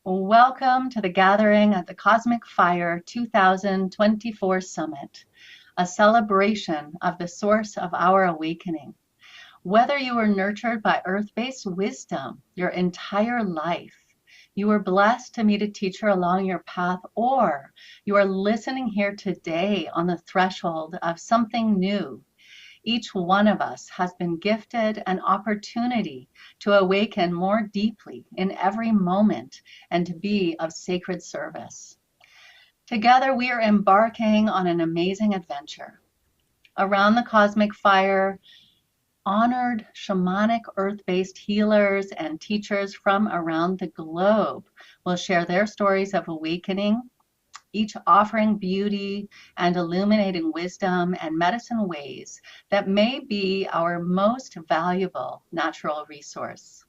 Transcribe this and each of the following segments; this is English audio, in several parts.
Welcome to the gathering at the Cosmic Fire 2024 Summit, a celebration of the source of our awakening. Whether you were nurtured by earth-based wisdom your entire life, you were blessed to meet a teacher along your path, or you are listening here today on the threshold of something new, each one of us has been gifted an opportunity to awaken more deeply in every moment and to be of sacred service. Together, we are embarking on an amazing adventure. Around the cosmic fire, honored shamanic earth-based healers and teachers from around the globe will share their stories of awakening, each offering beauty and illuminating wisdom and medicine ways that may be our most valuable natural resource.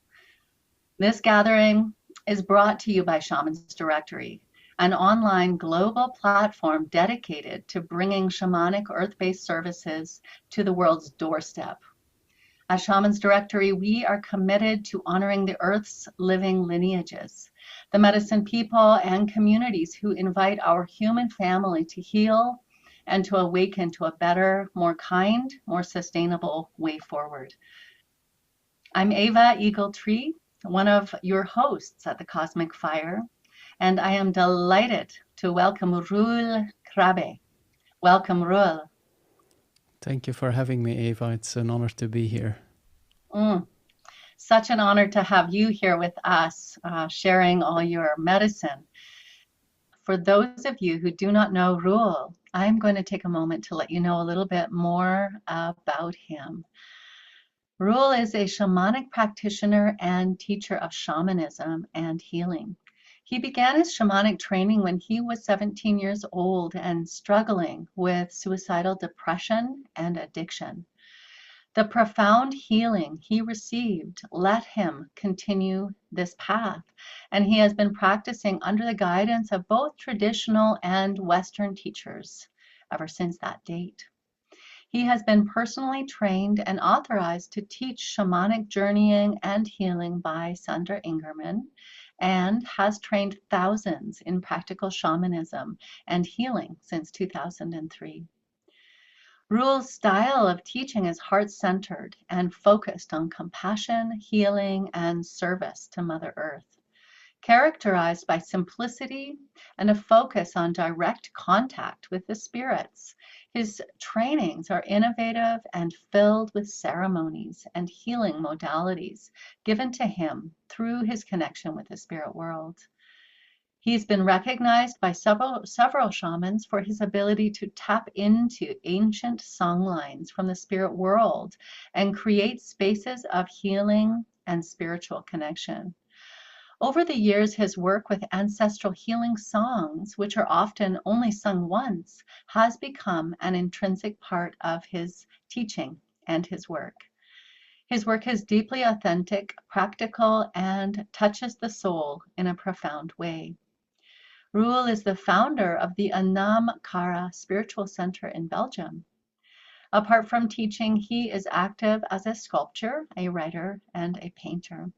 This gathering is brought to you by Shamans Directory, an online global platform dedicated to bringing shamanic earth-based services to the world's doorstep. At Shamans Directory, we are committed to honoring the Earth's living lineages, the medicine people and communities who invite our human family to heal and to awaken to a better, more kind, more sustainable way forward. I'm Ava Eagletree, one of your hosts at the Cosmic Fire, and I am delighted to welcome Roel Crabbe. Welcome, Roel. Thank you for having me, Ava. It's an honor to be here. Such an honor to have you here with us, sharing all your medicine. For those of you who do not know Roel, I'm going to take a moment to let you know a little bit more about him. Roel is a shamanic practitioner and teacher of shamanism and healing. He began his shamanic training when he was 17 years old and struggling with suicidal depression and addiction. The profound healing he received let him continue this path, and he has been practicing under the guidance of both traditional and Western teachers ever since that date. He has been personally trained and authorized to teach shamanic journeying and healing by Sandra Ingerman, and has trained thousands in practical shamanism and healing since 2003. Roel's style of teaching is heart-centered and focused on compassion, healing, and service to Mother Earth. Characterized by simplicity and a focus on direct contact with the spirits, his trainings are innovative and filled with ceremonies and healing modalities given to him through his connection with the spirit world. He's been recognized by several shamans for his ability to tap into ancient songlines from the spirit world and create spaces of healing and spiritual connection. Over the years, his work with ancestral healing songs, which are often only sung once, has become an intrinsic part of his teaching and his work. His work is deeply authentic, practical, and touches the soul in a profound way. Roel is the founder of the Anam Cara Spiritual Center in Belgium. Apart from teaching, he is active as a sculptor, a writer, and a painter.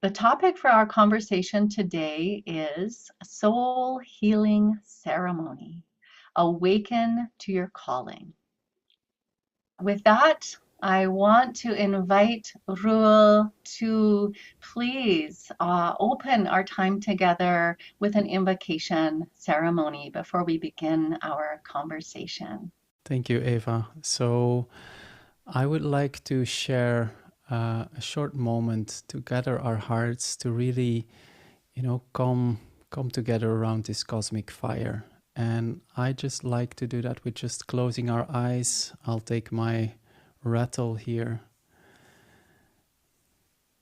The topic for our conversation today is Soul Healing Ceremony. Awaken to your calling. With that, I want to invite Roel to please open our time together with an invocation ceremony before we begin our conversation. Thank you, Ava. So I would like to share a short moment to gather our hearts to really, come together around this cosmic fire. And I just like to do that with just closing our eyes. I'll take my rattle here,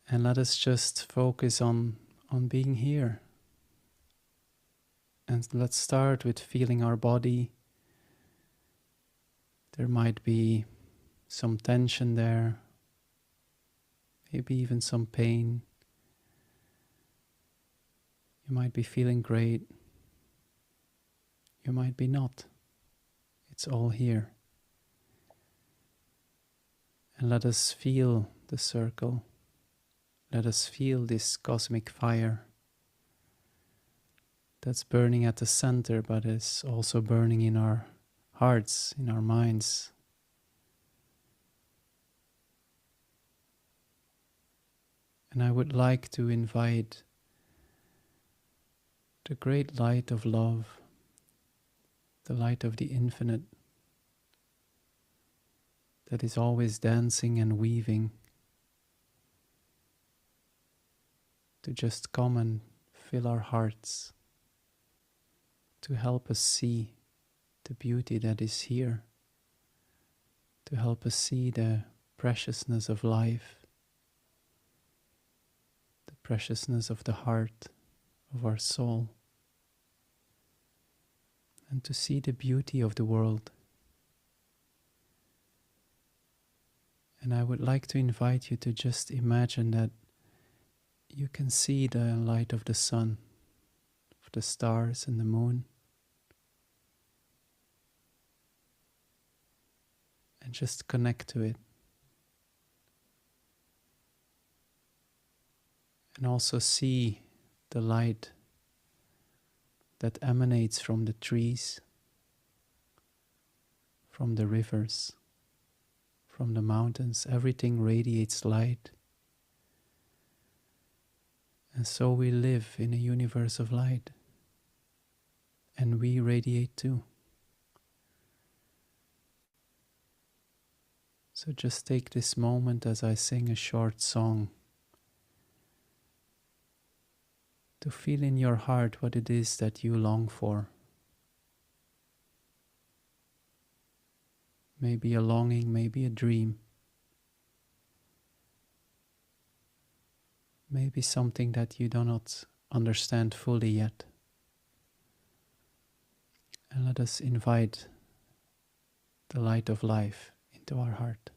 and let us just focus on being here. And let's start with feeling our body. There might be some tension there, maybe even some pain. You might be feeling great. You might be not. It's all here. And let us feel the circle. Let us feel this cosmic fire that's burning at the center, but is also burning in our hearts, in our minds. And I would like to invite the great light of love, the light of the infinite, that is always dancing and weaving, to just come and fill our hearts, to help us see the beauty that is here, to help us see the preciousness of life, the preciousness of the heart, of our soul, and to see the beauty of the world. And I would like to invite you to just imagine that you can see the light of the sun, of the stars and the moon, and just connect to it. And also see the light that emanates from the trees, from the rivers, from the mountains. Everything radiates light. And so we live in a universe of light. And we radiate too. So just take this moment as I sing a short song to feel in your heart what it is that you long for. Maybe a longing, maybe a dream. Maybe something that you do not understand fully yet. And let us invite the light of life into our heart.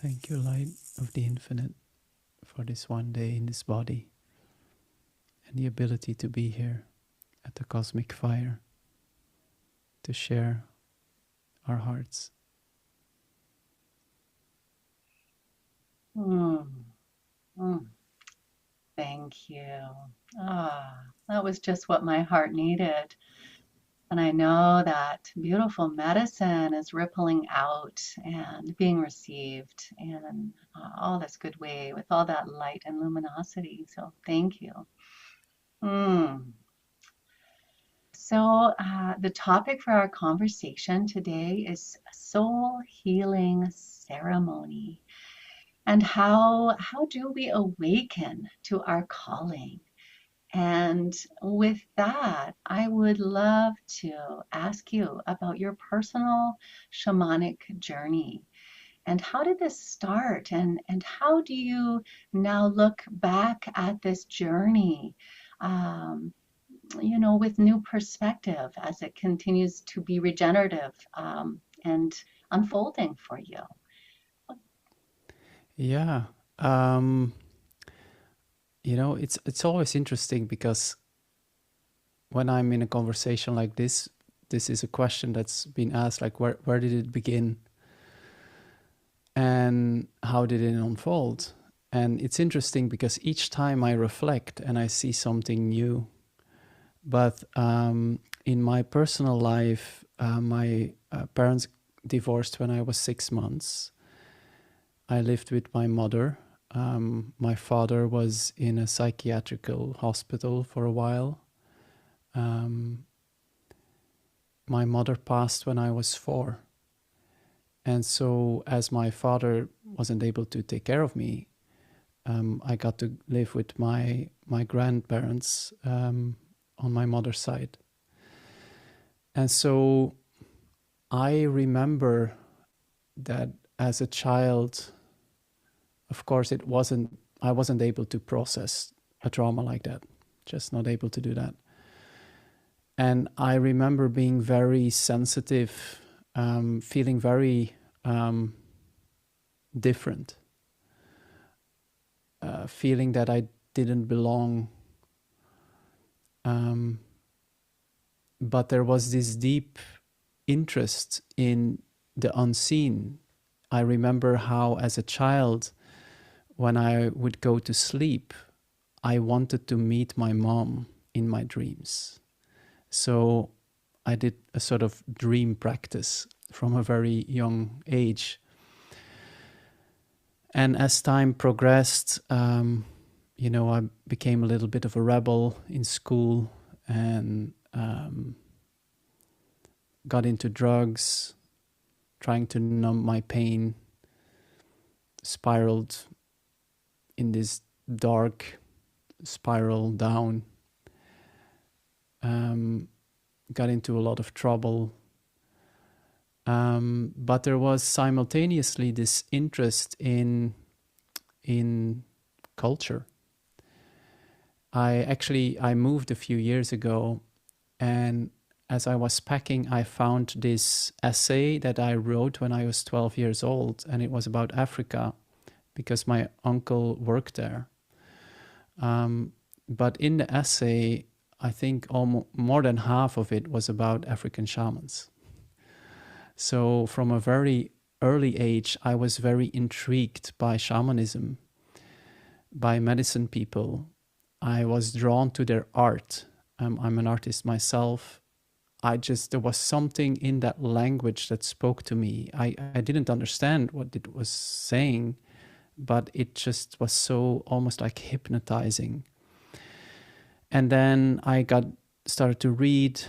Thank you, light of the infinite, for this one day in this body and the ability to be here at the cosmic fire to share our hearts. Mm, mm. Thank you. That was just what my heart needed. And I know that beautiful medicine is rippling out and being received in all this good way with all that light and luminosity. So thank you. Mm. The topic for our conversation today is soul healing ceremony, and how do we awaken to our calling? And with that, I would love to ask you about your personal shamanic journey. And how did this start? And how do you now look back at this journey, um, with new perspective as it continues to be regenerative, and unfolding for you? Yeah. It's always interesting because when I'm in a conversation like this is a question that's been asked, like where did it begin and how did it unfold? And it's interesting because each time I reflect and I see something new. But in my personal life, my parents divorced when I was 6 months. I lived with my mother. My father was in a psychiatrical hospital for a while. My mother passed when I was 4. And so as my father wasn't able to take care of me, I got to live with my grandparents on my mother's side. And so I remember that as a child, of course, I wasn't able to process a trauma like that, just not able to do that. And I remember being very sensitive, feeling very different, feeling that I didn't belong. But there was this deep interest in the unseen. I remember how, as a child, when I would go to sleep, I wanted to meet my mom in my dreams. So I did a sort of dream practice from a very young age. And as time progressed, I became a little bit of a rebel in school and got into drugs, trying to numb my pain, spiraled in this dark spiral down, got into a lot of trouble. But there was simultaneously this interest in culture. I moved a few years ago, and as I was packing, I found this essay that I wrote when I was 12 years old, and it was about Africa because my uncle worked there. But in the essay, I think more than half of it was about African shamans. So from a very early age, I was very intrigued by shamanism, by medicine people. I was drawn to their art. I'm an artist myself. There was something in that language that spoke to me. I didn't understand what it was saying, but it just was so almost like hypnotizing. And then I started to read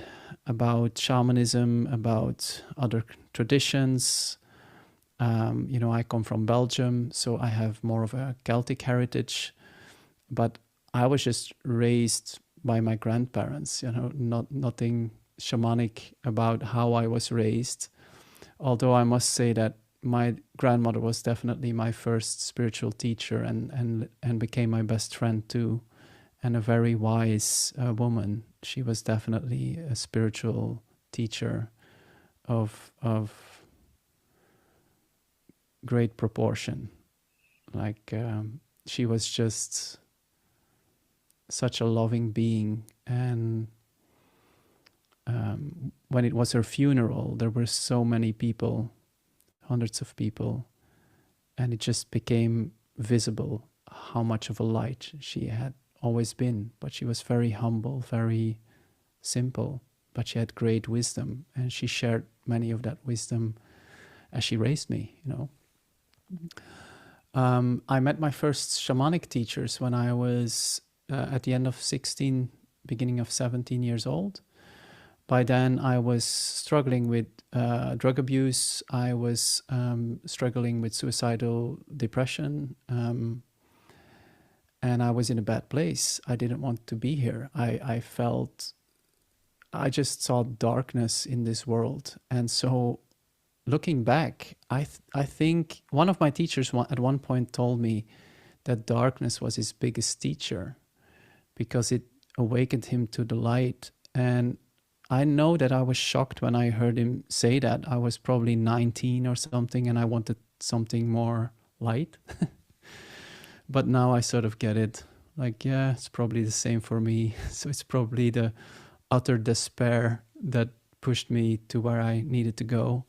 about shamanism, about other traditions. I come from Belgium, so I have more of a Celtic heritage, but I was just raised by my grandparents, nothing shamanic about how I was raised. Although I must say that my grandmother was definitely my first spiritual teacher and became my best friend too, and a very wise woman. She was definitely a spiritual teacher of great proportion. She was just such a loving being. And when it was her funeral, there were so many people, hundreds of people, and it just became visible how much of a light she had always been. But she was very humble, very simple, but she had great wisdom, and she shared many of that wisdom as she raised me, I met my first shamanic teachers when I was at the end of 16, beginning of 17 years old. By then, I was struggling with drug abuse. I was struggling with suicidal depression. And I was in a bad place. I didn't want to be here. I just saw darkness in this world. And so looking back, I think one of my teachers at one point told me that darkness was his biggest teacher because it awakened him to the light. And I know that I was shocked when I heard him say that. I was probably 19 or something, and I wanted something more light. But now I sort of get it. Like, yeah, it's probably the same for me. So it's probably the utter despair that pushed me to where I needed to go.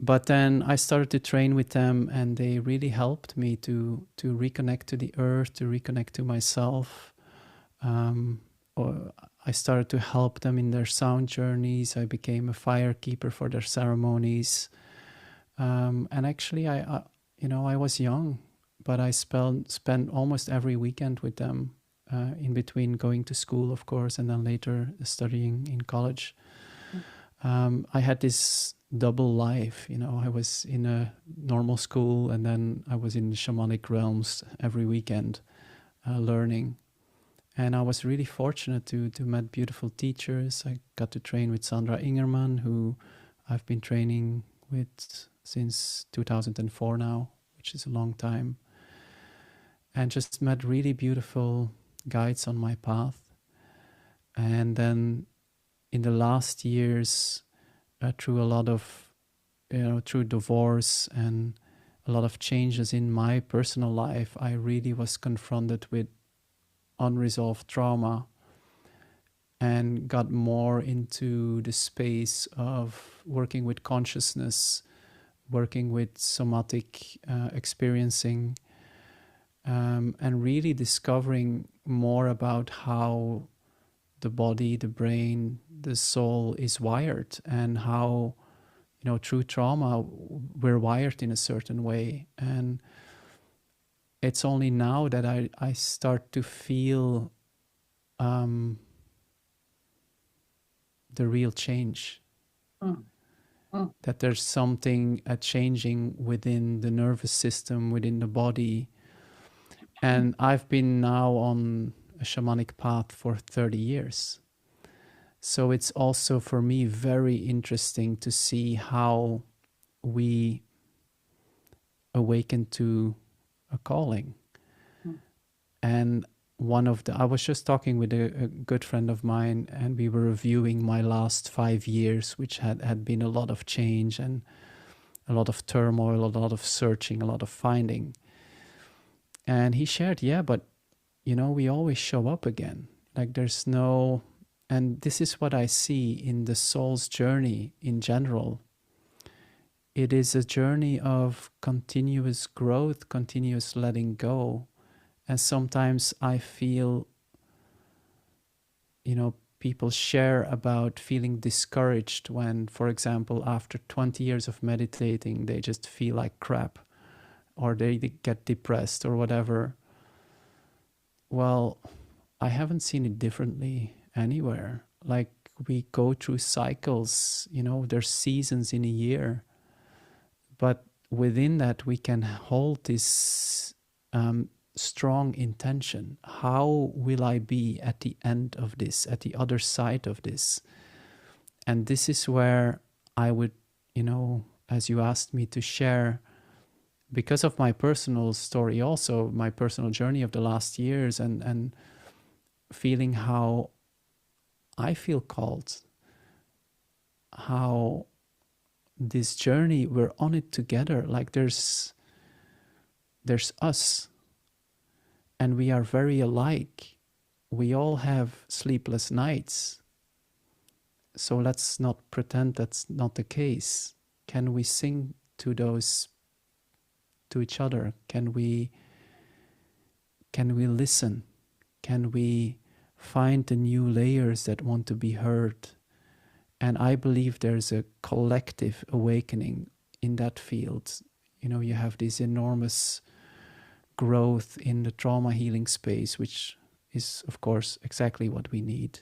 But then I started to train with them, and they really helped me to reconnect to the earth, to reconnect to myself. Or I started to help them in their sound journeys. I became a fire keeper for their ceremonies. And actually, I was young, but I spent almost every weekend with them, in between going to school, of course, and then later studying in college. I had this double life, I was in a normal school, and then I was in the shamanic realms every weekend, learning. And I was really fortunate to meet beautiful teachers. I got to train with Sandra Ingerman, who I've been training with since 2004 now, which is a long time. And just met really beautiful guides on my path. And then in the last years, through a lot of, through divorce and a lot of changes in my personal life, I really was confronted with unresolved trauma and got more into the space of working with consciousness, working with somatic experiencing, and really discovering more about how the body, the brain, the soul is wired, and how, through trauma, we're wired in a certain way. And it's only now that I start to feel the real change. That there's something changing within the nervous system, within the body. And I've been now on a shamanic path for 30 years. So it's also for me very interesting to see how we awaken to a calling. And I was just talking with a good friend of mine, and we were reviewing my last 5 years, which had been a lot of change and a lot of turmoil, a lot of searching, a lot of finding. And he shared, but we always show up again. Like and this is what I see in the soul's journey in general. It is a journey of continuous growth, continuous letting go. And sometimes I feel, people share about feeling discouraged when, for example, after 20 years of meditating, they just feel like crap, or they get depressed or whatever. Well, I haven't seen it differently anywhere. Like, we go through cycles, there's seasons in a year. But within that, we can hold this strong intention. How will I be at the end of this, at the other side of this? And this is where I would, as you asked me to share, because of my personal story also, my personal journey of the last years, and feeling how I feel called, how this journey, we're on it together. Like, there's us, and we are very alike. We all have sleepless nights. So let's not pretend that's not the case. Can we sing to each other? Can we listen? Can we find the new layers that want to be heard? And I believe there's a collective awakening in that field. You have this enormous growth in the trauma healing space, which is, of course, exactly what we need.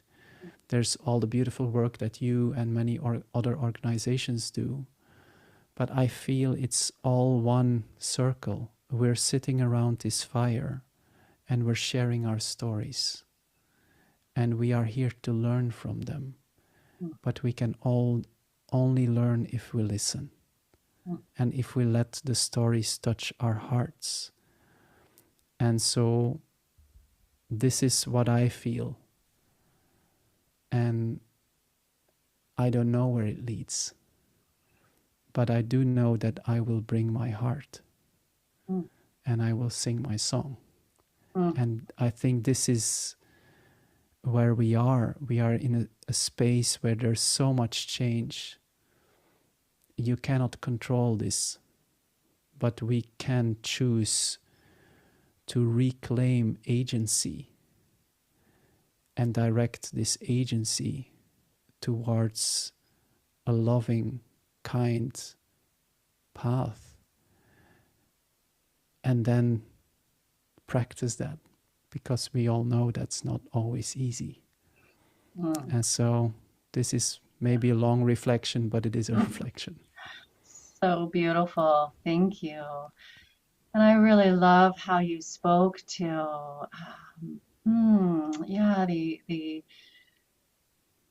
There's all the beautiful work that you and many other organizations do. But I feel it's all one circle. We're sitting around this fire and we're sharing our stories. And we are here to learn from them. mm, But we can all only learn if we listen. mm, And if we let the stories touch our hearts. And so this is what I feel. And I don't know where it leads. But I do know that I will bring my heart. mm, And I will sing my song. mm, And I think this is where we are. We are in a space where there's so much change. You cannot control this, but we can choose to reclaim agency and direct this agency towards a loving, kind path. And then practice that, because we all know that's not always easy. mm. And so this is maybe a long reflection, but it is a reflection. So beautiful. Thank you. And I really love how you spoke to, yeah,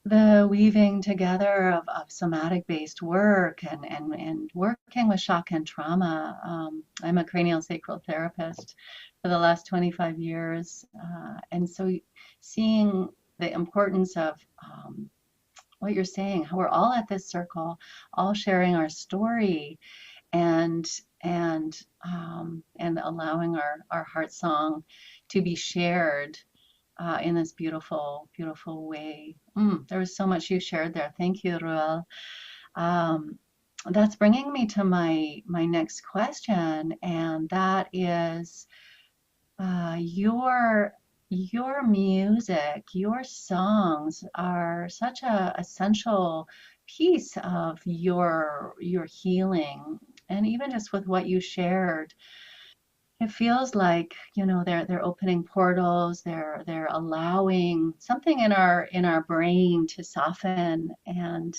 the weaving together of somatic based work and working with shock and trauma. I'm a cranial sacral therapist for the last 25 years. And so seeing the importance of what you're saying, how we're all at this circle, all sharing our story and and allowing our heart song to be shared in this beautiful, beautiful way. There was so much you shared there. Thank you, Roel. Um, that's bringing me to my next question, and that is your music, your songs are such a essential piece of your healing. And even just with what you shared, it feels like, they're opening portals, they're allowing something in our brain to soften. And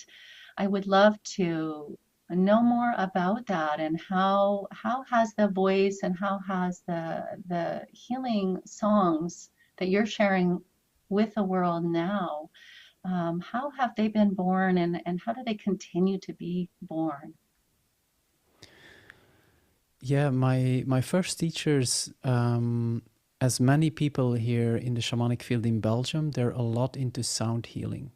I would love to know more about that, and how has the voice and how has the healing songs that you're sharing with the world now, how have they been born, and how do they continue to be born? Yeah, my first teachers, as many people here in the shamanic field in Belgium, they're a lot into sound healing.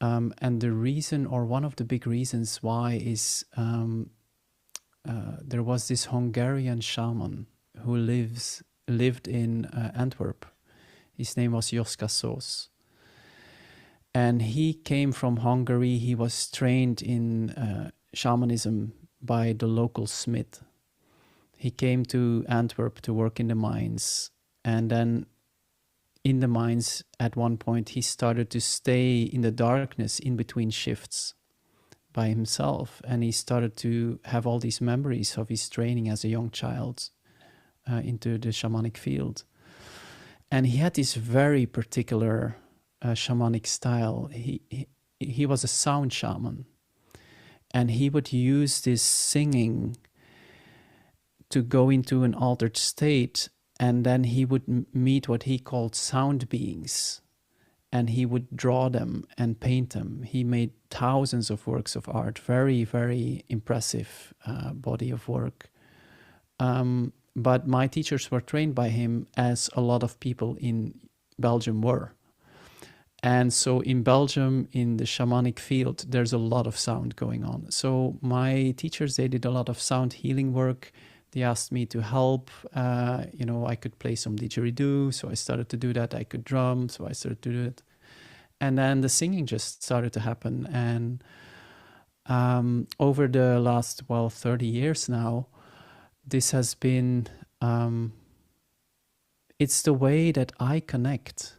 And the reason, or one of the big reasons why, is there was this Hungarian shaman who lived in Antwerp. His name was Joska Sós. And he came from Hungary. He was trained in shamanism by the local smith. He came to Antwerp to work in the mines. And then in the mines, at one point, he started to stay in the darkness in between shifts by himself. And he started to have all these memories of his training as a young child into the shamanic field. And he had this very particular shamanic style. He was a sound shaman. And he would use this singing to go into an altered state, and then he would meet what he called sound beings, and he would draw them and paint them. He made thousands of works of art, very, very impressive body of work. But my teachers were trained by him, as a lot of people in Belgium were. And so in Belgium, in the shamanic field, there's a lot of sound going on. So my teachers, they did a lot of sound healing work. They asked me to help. I could play some didgeridoo, so I started to do that. I could drum, so I started to do it. And then the singing just started to happen. And over the last, 30 years now, this has been, it's the way that I connect.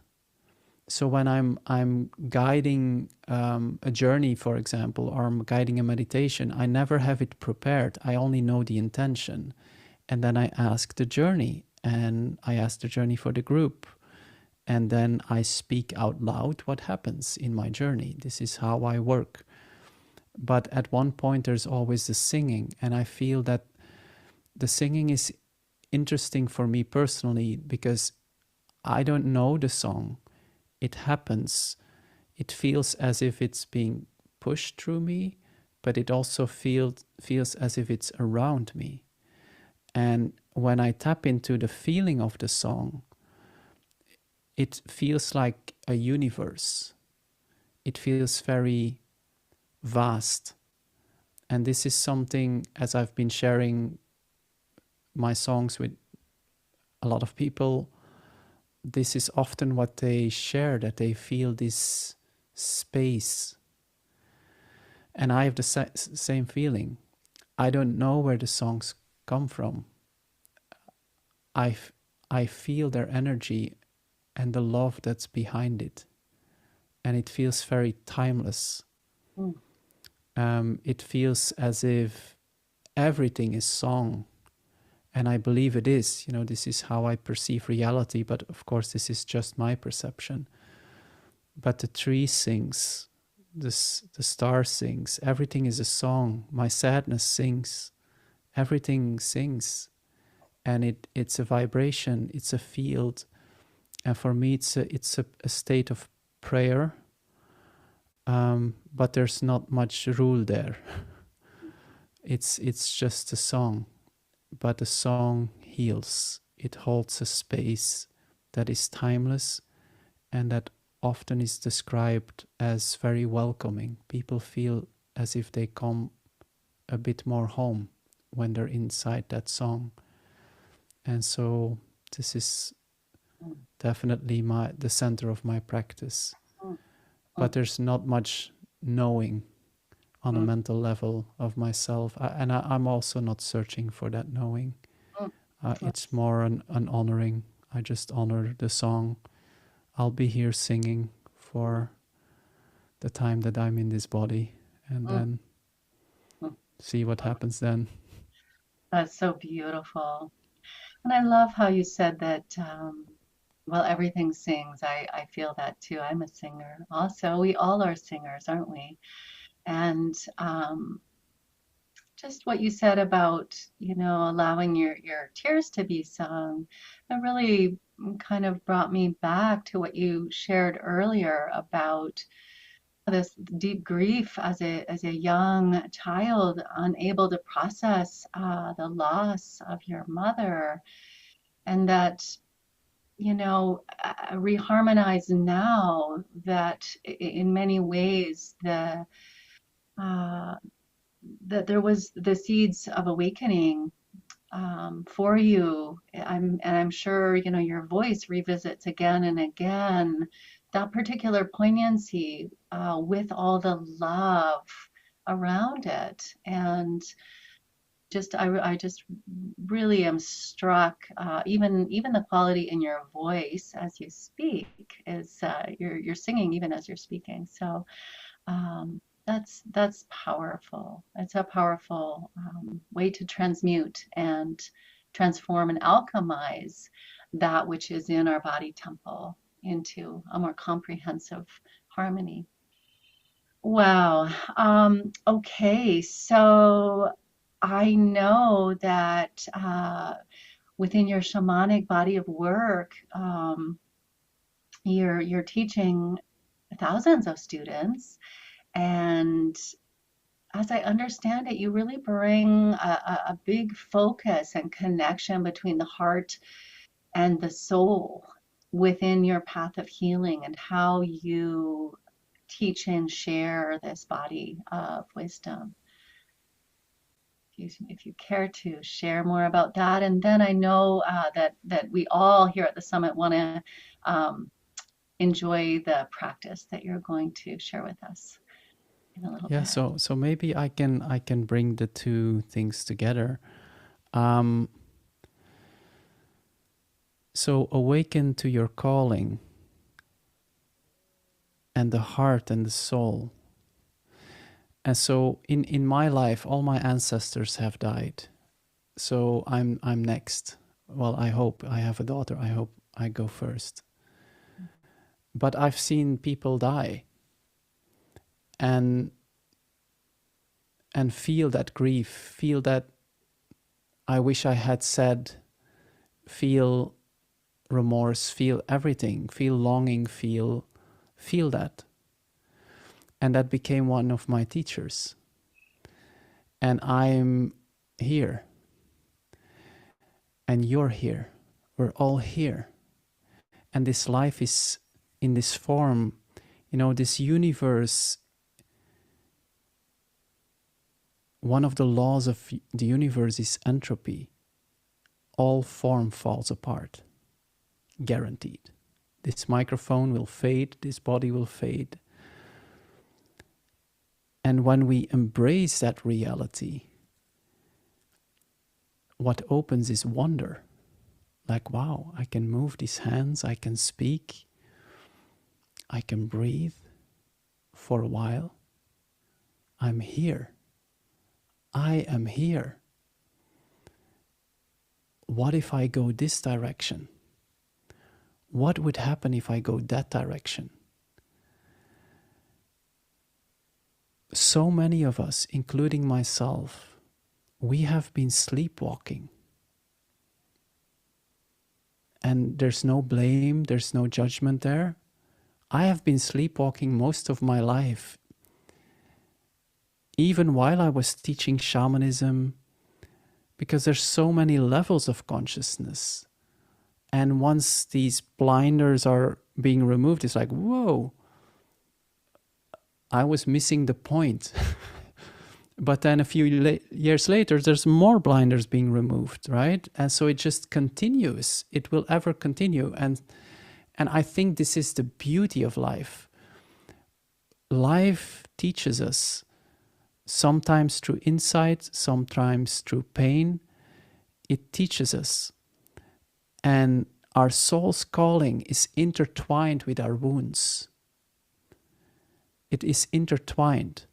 So when I'm guiding a journey, for example, or I'm guiding a meditation, I never have it prepared. I only know the intention. And then I ask the journey, and I ask the journey for the group. and then I speak out loud what happens in my journey. This is how I work. But at one point, there's always the singing, and I feel that the singing is interesting for me personally because I don't know the song. It happens. It feels as if it's being pushed through me, but it also feels as if it's around me. And when I tap into the feeling of the song, it feels like a universe. It feels very vast. And this is something, as I've been sharing my songs with a lot of people, this is often what they share, that they feel this space. And I have the same feeling. I don't know where the songs come from. I feel their energy and the love that's behind it. And it feels very timeless. It feels as if everything is song. And I believe it is. You know, this is how I perceive reality. But of course, this is just my perception. But the tree sings, the star sings, everything is a song. My sadness sings, everything sings. And it's a vibration, it's a field. And for me, it's a state of prayer. But there's not much rule there. It's just a song. But the song heals. It holds a space that is timeless and that often is described as very welcoming. People feel as if they come a bit more home when they're inside that song. And so this is definitely the center of my practice. But there's not much knowing on a mental level of myself. I'm also not searching for that knowing. It's more an honoring. I just honor the song. I'll be here singing for the time that I'm in this body, and then see what happens then. That's so beautiful. And I love how you said that, well, everything sings. I feel that too. I'm a singer also. We all are singers, aren't we? And just what you said about, allowing your tears to be sung, it really kind of brought me back to what you shared earlier about this deep grief as a young child, unable to process the loss of your mother, and that reharmonize now that in many ways uh, that there was the seeds of awakening for you. I'm sure your voice revisits again and again that particular poignancy with all the love around it. And I just really am struck. Even the quality in your voice as you speak is you're singing even as you're speaking. So that's powerful. It's a powerful way to transmute and transform and alchemize that which is in our body temple into a more comprehensive harmony. Wow. Okay, so I know that within your shamanic body of work, you're teaching thousands of students, and as I understand it, you really bring a big focus and connection between the heart and the soul within your path of healing and how you teach and share this body of wisdom. If you care to share more about that, and then I know that we all here at the summit want to enjoy the practice that you're going to share with us in a little Yeah, bit. so maybe I can bring the two things together. So awaken to your calling and the heart and the soul. And so in my life, all my ancestors have died. So I'm next. Well, I hope I have a daughter. I hope I go first. But I've seen people die and feel that grief, feel that I wish I had said, feel remorse, feel everything, feel longing, feel that. And that became one of my teachers. And I'm here. And you're here. We're all here. And this life is in this form, this universe. One of the laws of the universe is entropy. All form falls apart. Guaranteed. This microphone will fade, this body will fade. And when we embrace that reality, what opens is wonder. Like, wow, I can move these hands, I can speak, I can breathe for a while. I'm here. I am here. What if I go this direction? What would happen if I go that direction? So many of us, including myself, we have been sleepwalking. And there's no blame, there's no judgment there. I have been sleepwalking most of my life. Even while I was teaching shamanism, because there's so many levels of consciousness. And once these blinders are being removed, it's like, whoa, I was missing the point. But then a few years later, there's more blinders being removed, right? And so it just continues. It will ever continue. And I think this is the beauty of life. Life teaches us, sometimes through insight, sometimes through pain. It teaches us. And our soul's calling is intertwined with our wounds. It is intertwined.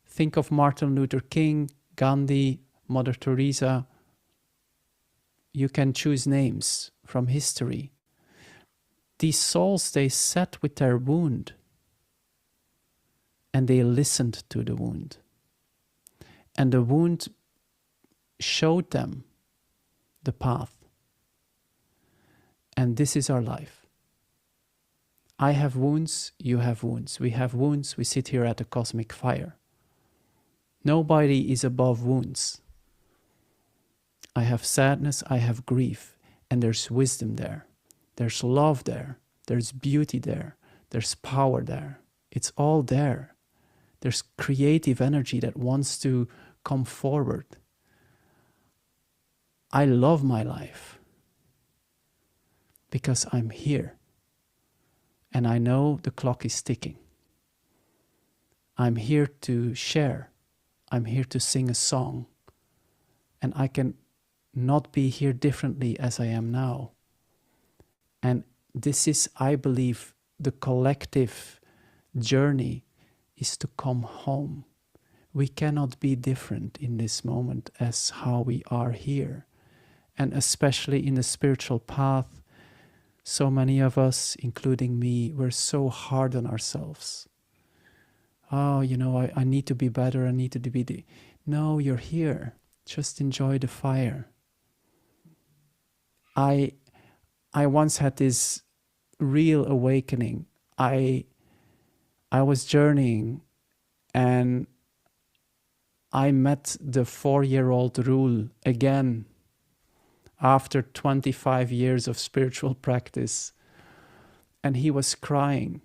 Think of Martin Luther King, Gandhi, Mother Teresa. You can choose names from history. These souls, they sat with their wound and they listened to the wound. And the wound showed them the path. And this is our life. I have wounds, you have wounds. We have wounds, we sit here at a cosmic fire. Nobody is above wounds. I have sadness, I have grief, and there's wisdom there. There's love there. There's beauty there. There's power there. It's all there. There's creative energy that wants to come forward. I love my life because I'm here. And I know the clock is ticking. I'm here to share. I'm here to sing a song. And I can not be here differently as I am now. And this is, I believe, the collective journey is to come home. We cannot be different in this moment as how we are here. And especially in the spiritual path, so many of us, including me, we're so hard on ourselves. Oh, I need to be better, I need to be... No, you're here. Just enjoy the fire. I once had this real awakening. I was journeying and I met the 4-year-old Roel again after 25 years of spiritual practice. And he was crying.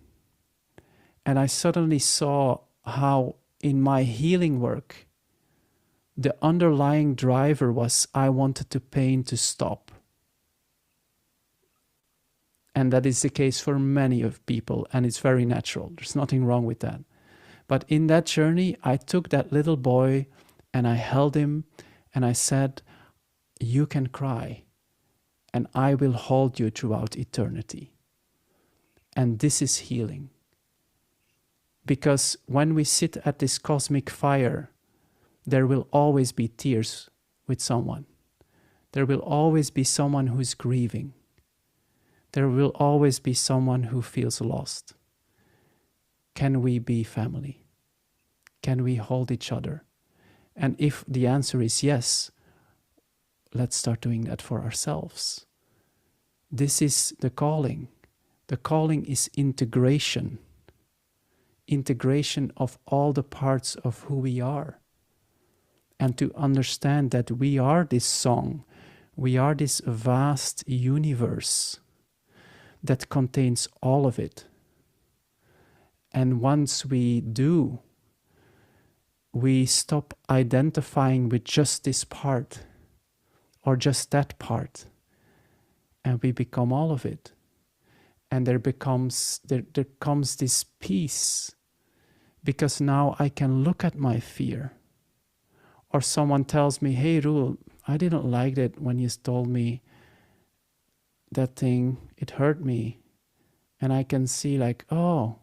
And I suddenly saw how in my healing work, the underlying driver was I wanted the pain to stop. And that is the case for many of people, and it's very natural. There's nothing wrong with that. But in that journey, I took that little boy and I held him and I said, you can cry and I will hold you throughout eternity. And this is healing. Because when we sit at this cosmic fire, there will always be tears with someone. There will always be someone who's grieving. There will always be someone who feels lost. Can we be family? Can we hold each other? And if the answer is yes, let's start doing that for ourselves. This is the calling. The calling is integration. Integration of all the parts of who we are. And to understand that we are this song. We are this vast universe that contains all of it. And once we do, we stop identifying with just this part or just that part, and we become all of it. And there comes this peace, because now I can look at my fear. Or someone tells me, hey, Roel, I didn't like it when you told me that thing, it hurt me. And I can see like, oh,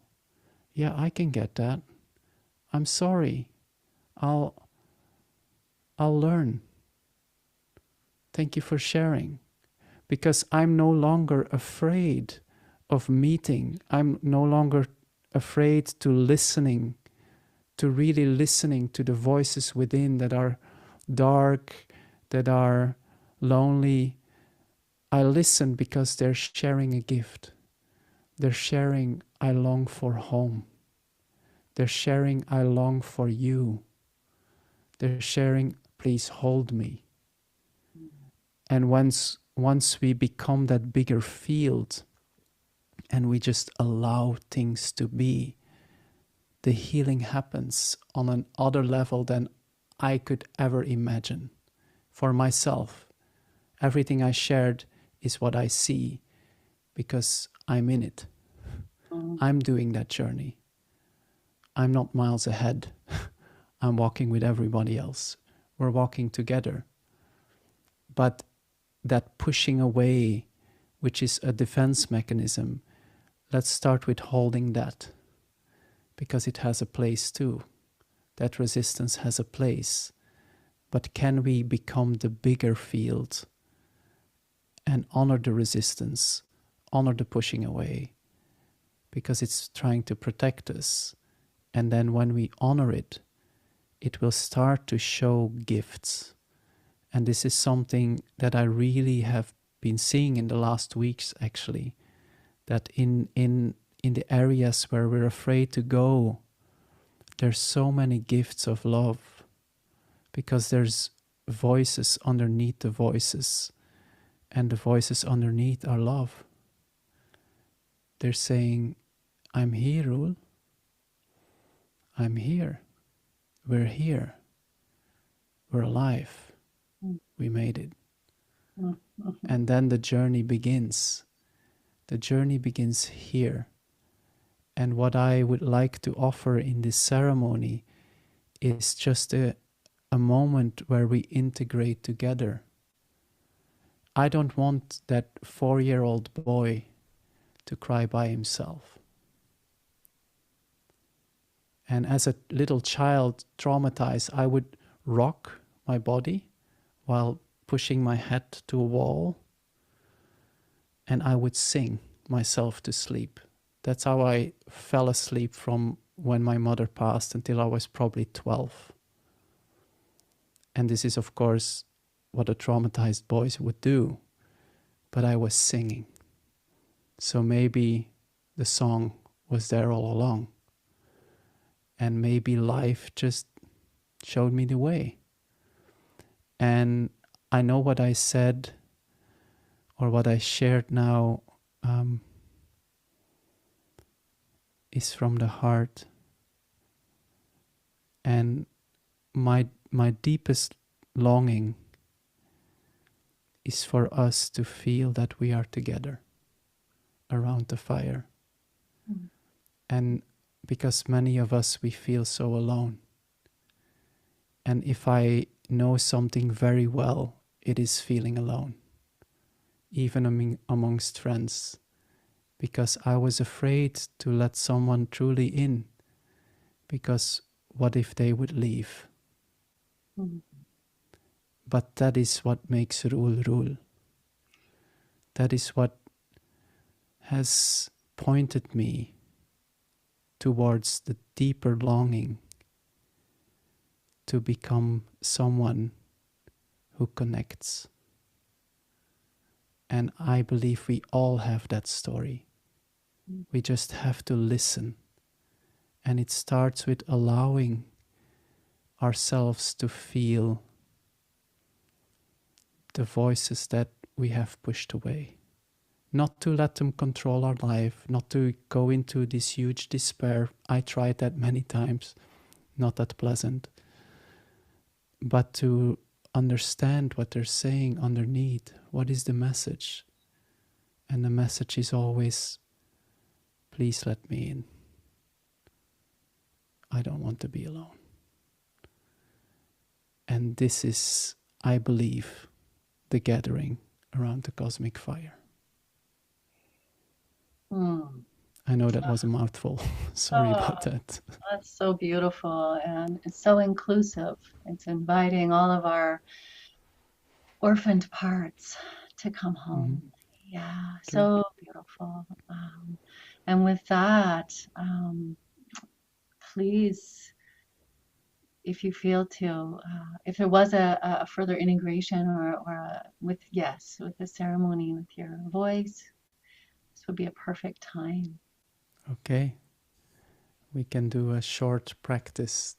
yeah, I can get that. I'm sorry. I'll learn. Thank you for sharing. Because I'm no longer afraid of meeting. I'm no longer afraid to listening, to really listening to the voices within that are dark, that are lonely. I listen because they're sharing a gift. They're sharing, I long for home. They're sharing, I long for you. They're sharing, please hold me. And once we become that bigger field and we just allow things to be, the healing happens on an other level than I could ever imagine. For myself, everything I shared is what I see because I'm in it. I'm doing that journey. I'm not miles ahead. I'm walking with everybody else. We're walking together. But that pushing away, which is a defense mechanism, let's start with holding that, because it has a place too. That resistance has a place. But can we become the bigger field and honor the resistance, honor the pushing away, because it's trying to protect us. And then when we honor it, it will start to show gifts. And this is something that I really have been seeing in the last weeks, actually, that in the areas where we're afraid to go, there's so many gifts of love, because there's voices underneath the voices, and the voices underneath are love. They're saying, I'm here, Roel. I'm here. We're here. We're alive. We made it. And then the journey begins. The journey begins here. And what I would like to offer in this ceremony is just a moment where we integrate together. I don't want that 4-year-old boy to cry by himself. And as a little child, traumatized, I would rock my body while pushing my head to a wall, and I would sing myself to sleep. That's how I fell asleep from when my mother passed until I was probably 12. And this is, of course, what a traumatized boy would do. But I was singing. So maybe the song was there all along. And maybe life just showed me the way. And I know what I said or what I shared now is from the heart. And my deepest longing is for us to feel that we are together around the fire. And because many of us, we feel so alone. And if I know something very well, it is feeling alone, even amongst friends, because I was afraid to let someone truly in, because what if they would leave? But that is what makes Roel Roel. That is what has pointed me towards the deeper longing to become someone who connects. And I believe we all have that story. We just have to listen. And it starts with allowing ourselves to feel the voices that we have pushed away. Not to let them control our life, not to go into this huge despair. I tried that many times, not that pleasant. But to understand what they're saying underneath. What is the message? And the message is always, please let me in. I don't want to be alone. And this is, I believe, the gathering around the cosmic fire. I know that was a mouthful. Sorry about that. That's so beautiful, and it's so inclusive. It's inviting all of our orphaned parts to come home. Mm-hmm. Yeah, so beautiful. And with that, please, if you feel to, if there was a further integration or with the ceremony, with your voice, this would be a perfect time. Okay. We can do a short practice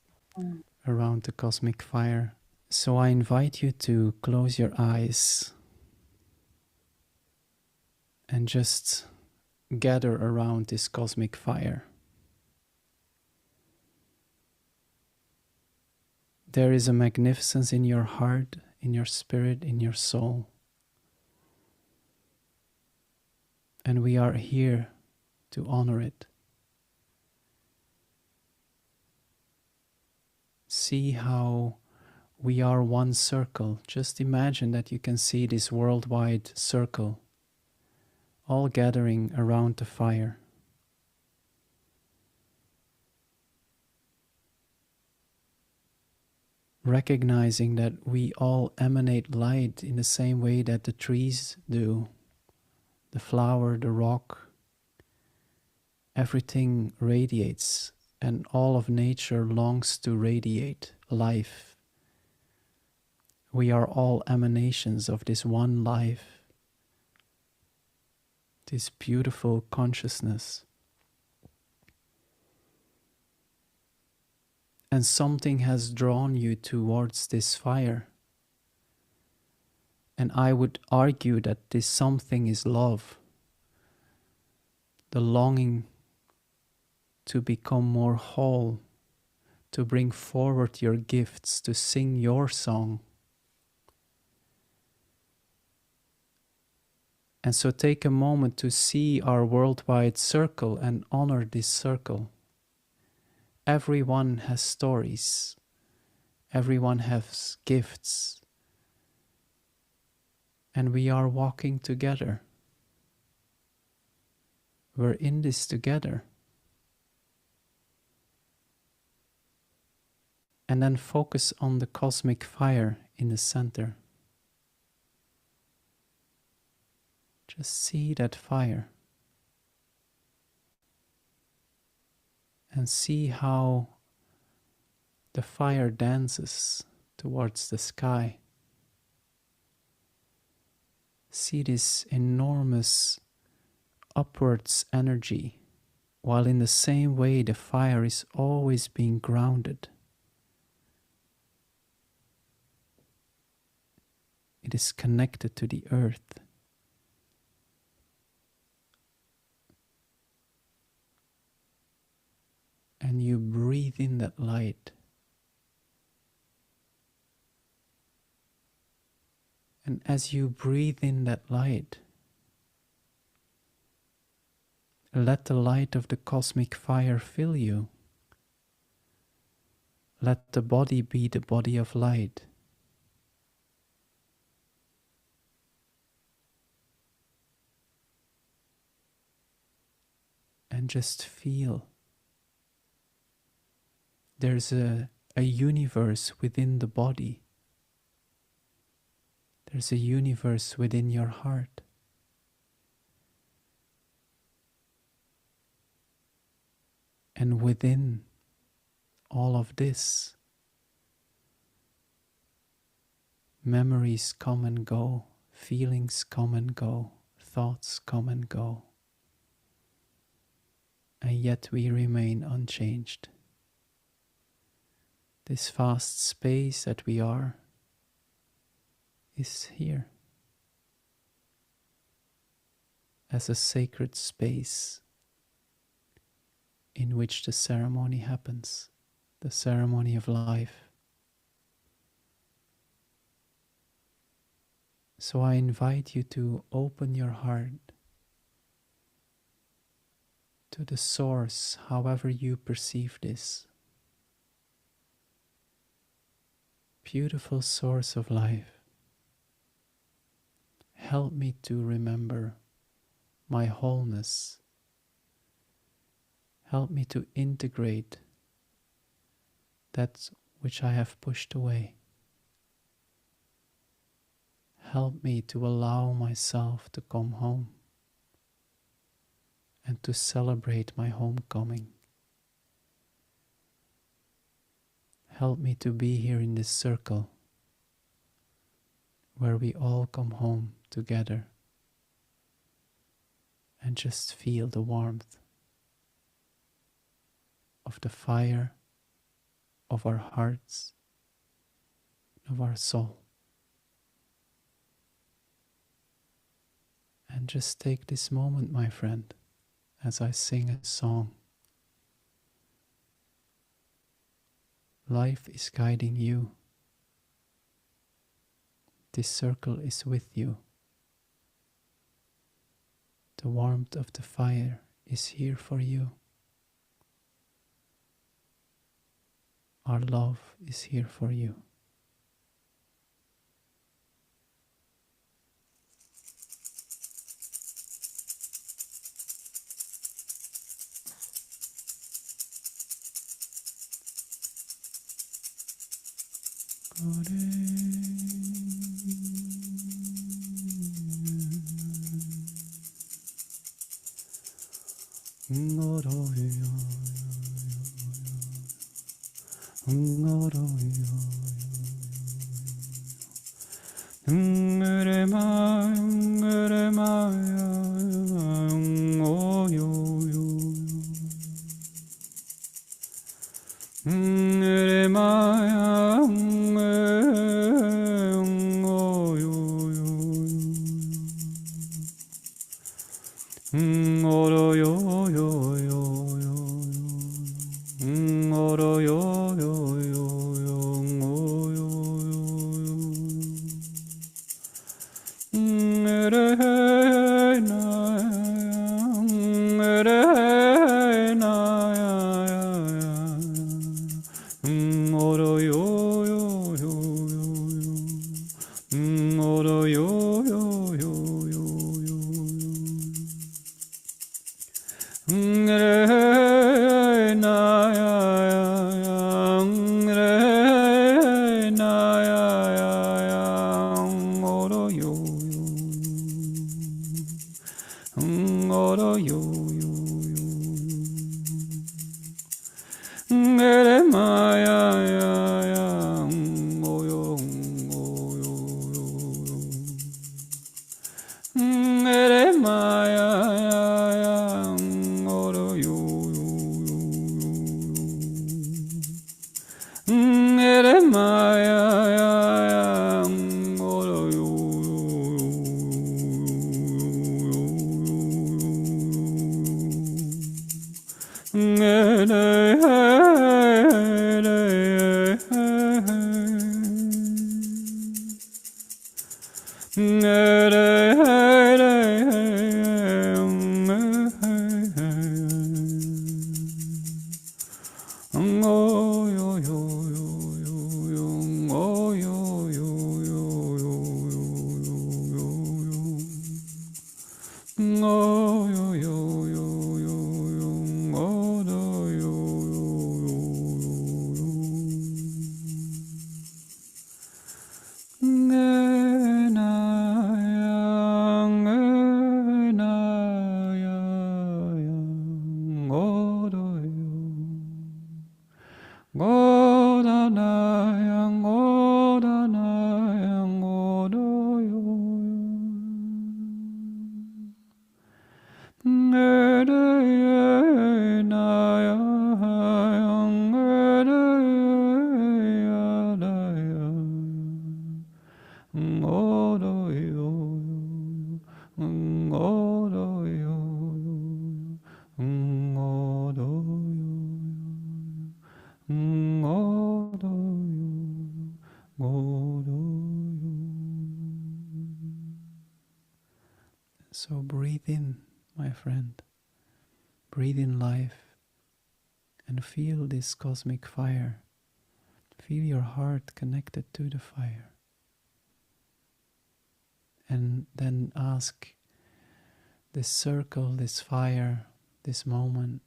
around the cosmic fire. So I invite you to close your eyes and just gather around this cosmic fire. There is a magnificence in your heart, in your spirit, in your soul. And we are here to honor it. See how we are one circle. Just imagine that you can see this worldwide circle, all gathering around the fire. Recognizing that we all emanate light in the same way that the trees do, the flower, the rock, everything radiates, and all of nature longs to radiate life. We are all emanations of this one life, this beautiful consciousness. And something has drawn you towards this fire. And I would argue that this something is love. The longing to become more whole, to bring forward your gifts, to sing your song. And so take a moment to see our worldwide circle and honor this circle. Everyone has stories. Everyone has gifts. And we are walking together. We're in this together. And then focus on the cosmic fire in the center. Just see that fire. And see how the fire dances towards the sky. See this enormous upwards energy, while in the same way the fire is always being grounded. It is connected to the earth. And you breathe in that light. And as you breathe in that light, let the light of the cosmic fire fill you. Let the body be the body of light. And just feel. There's a universe within the body. There's a universe within your heart. And within all of this, memories come and go, feelings come and go, thoughts come and go, and yet we remain unchanged. This vast space that we are is here as a sacred space in which the ceremony happens, the ceremony of life. So I invite you to open your heart to the source, however you perceive this. Beautiful source of life. Help me to remember my wholeness. Help me to integrate that which I have pushed away. Help me to allow myself to come home and to celebrate my homecoming. Help me to be here in this circle where we all come home together and just feel the warmth of the fire of our hearts, of our soul. And just take this moment, my friend, as I sing a song. Life is guiding you. This circle is with you. The warmth of the fire is here for you. Our love is here for you. So breathe in, my friend. Breathe in life and feel this cosmic fire. Feel your heart connected to the fire. And then ask this circle, this fire, this moment,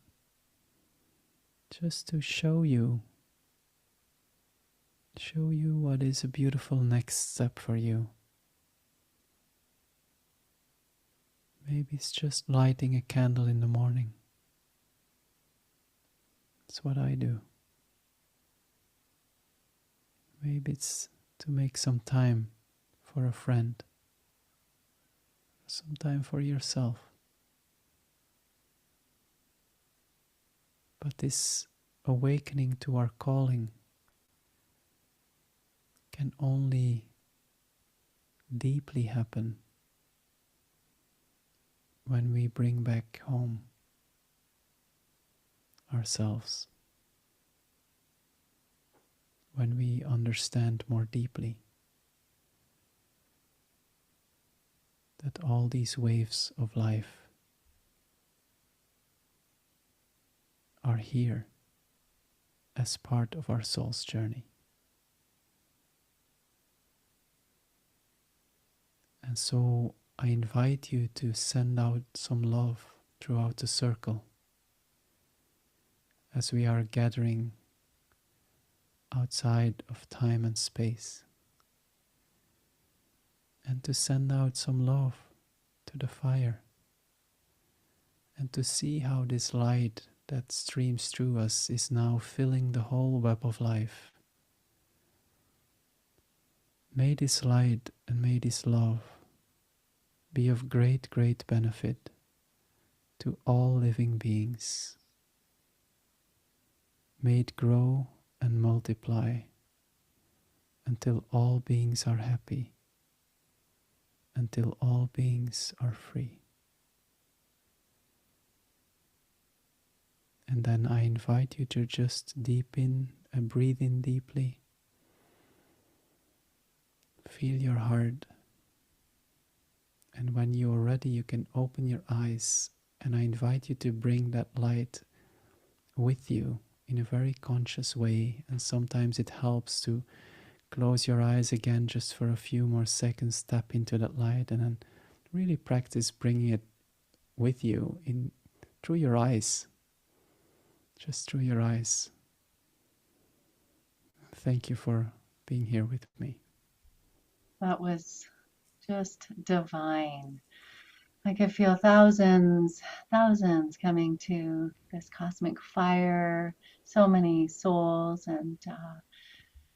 just to show you what is a beautiful next step for you. Maybe it's just lighting a candle in the morning. That's what I do. Maybe it's to make some time for a friend, some time for yourself. But this awakening to our calling can only deeply happen when we bring back home ourselves, when we understand more deeply that all these waves of life are here as part of our soul's journey. And so I invite you to send out some love throughout the circle as we are gathering outside of time and space, and to send out some love to the fire, and to see how this light that streams through us is now filling the whole web of life. May this light and may this love be of great, great benefit to all living beings. May it grow and multiply until all beings are happy, until all beings are free. And then I invite you to just deepen and breathe in deeply. Feel your heart. And when you are ready, you can open your eyes. And I invite you to bring that light with you in a very conscious way. And sometimes it helps to close your eyes again just for a few more seconds, tap into that light, and then really practice bringing it with you in through your eyes. Just through your eyes. Thank you for being here with me. That was just divine. I could feel thousands coming to this cosmic fire, so many souls, and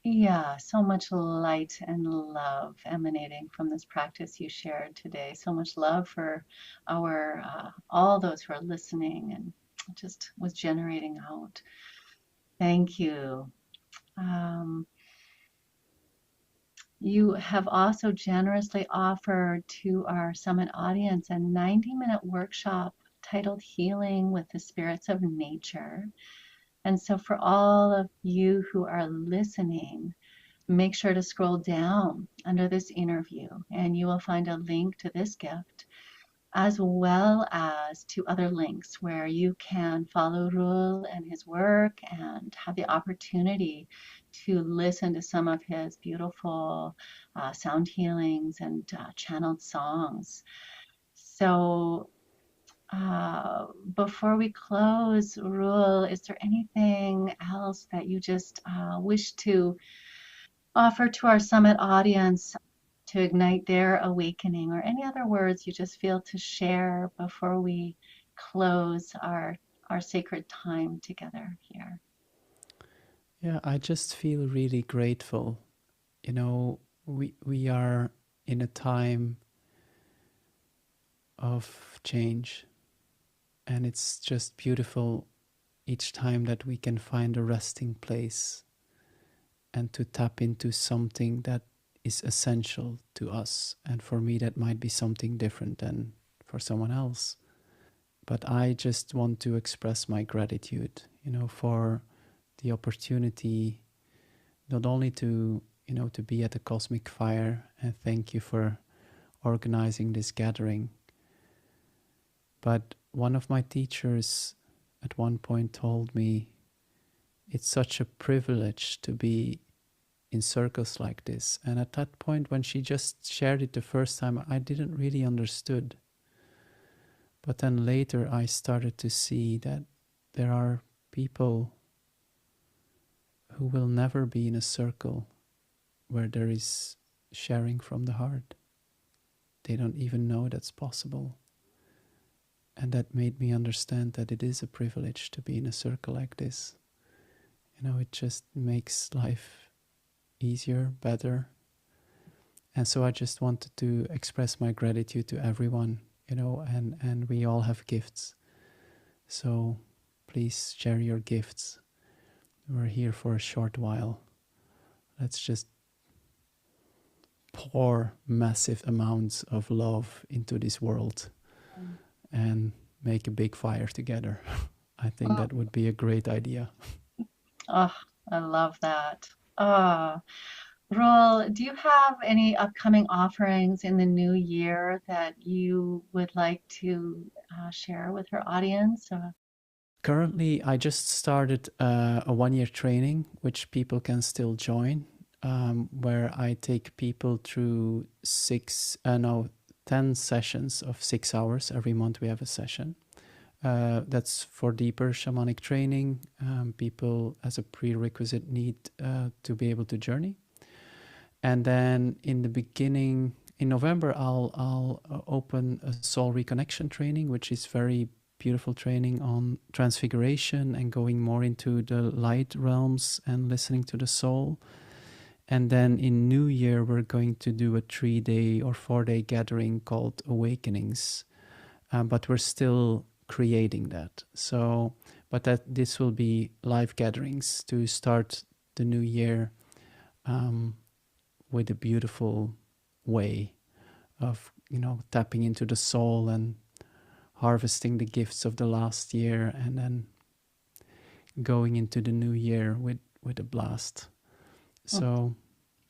yeah, so much light and love emanating from this practice you shared today. So much love for our all those who are listening, and just was generating out. Thank you. Um, you have also generously offered to our summit audience a 90-minute workshop titled Healing with the Spirits of Nature. And so for all of you who are listening, make sure to scroll down under this interview and you will find a link to this gift, as well as to other links where you can follow Roel and his work and have the opportunity to listen to some of his beautiful sound healings and channeled songs. So before we close, Roel, is there anything else that you just wish to offer to our summit audience to ignite their awakening, or any other words you just feel to share before we close our sacred time together here? Yeah, I just feel really grateful. You know, we are in a time of change, and it's just beautiful each time that we can find a resting place and to tap into something that is essential to us. And for me, that might be something different than for someone else. But I just want to express my gratitude, for the opportunity not only to, to be at the Cosmic Fire, and thank you for organizing this gathering. But one of my teachers at one point told me it's such a privilege to be in circles like this. And at that point, when she just shared it the first time, I didn't really understood. But then later I started to see that there are people who will never be in a circle where there is sharing from the heart. They don't even know that's possible. And that made me understand that it is a privilege to be in a circle like this. It just makes life easier, better. And so I just wanted to express my gratitude to everyone, and we all have gifts. So please share your gifts. We're here for a short while. Let's just pour massive amounts of love into this world and make a big fire together. I think that would be a great idea. Oh, I love that. Ah, Roel, do you have any upcoming offerings in the new year that you would like to share with our audience? Currently, I just started a 1 year training, which people can still join, where I take people through 10 sessions of 6 hours. Every month we have a session. That's for deeper shamanic training. People, as a prerequisite, need to be able to journey. And then in the beginning, in November, I'll open a soul reconnection training, which is very beautiful training on transfiguration and going more into the light realms and listening to the soul. And then in New Year, we're going to do a 3-day or 4-day gathering called Awakenings. But we're still creating that. So, but this will be live gatherings to start the new year with a beautiful way of, tapping into the soul and harvesting the gifts of the last year, and then going into the new year with a blast. So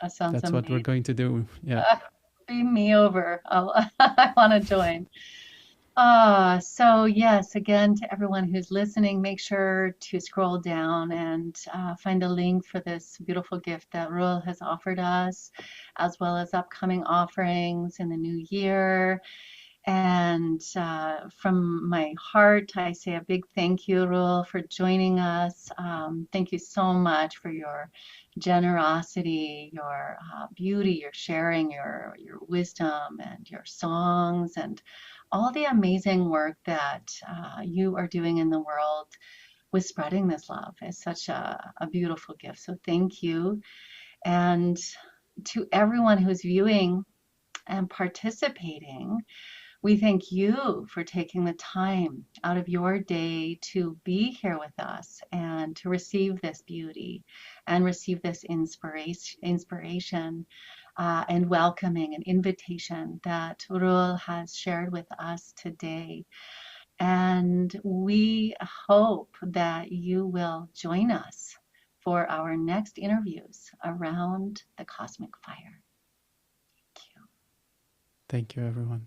That sounds that's what we're amazing. going to do. Yeah. Beam me over. I want to join. So yes, again, to everyone who's listening, make sure to scroll down and find a link for this beautiful gift that Roel has offered us, as well as upcoming offerings in the new year. And from my heart, I say a big thank you, Roel, for joining us. Thank you so much for your generosity, your beauty, your sharing, your wisdom, and your songs, and all the amazing work that you are doing in the world with spreading this love. It's such a beautiful gift. So thank you. And to everyone who's viewing and participating, we thank you for taking the time out of your day to be here with us and to receive this beauty and receive this inspiration and welcoming and invitation that Roel has shared with us today. And we hope that you will join us for our next interviews around the cosmic fire. Thank you. Thank you, everyone.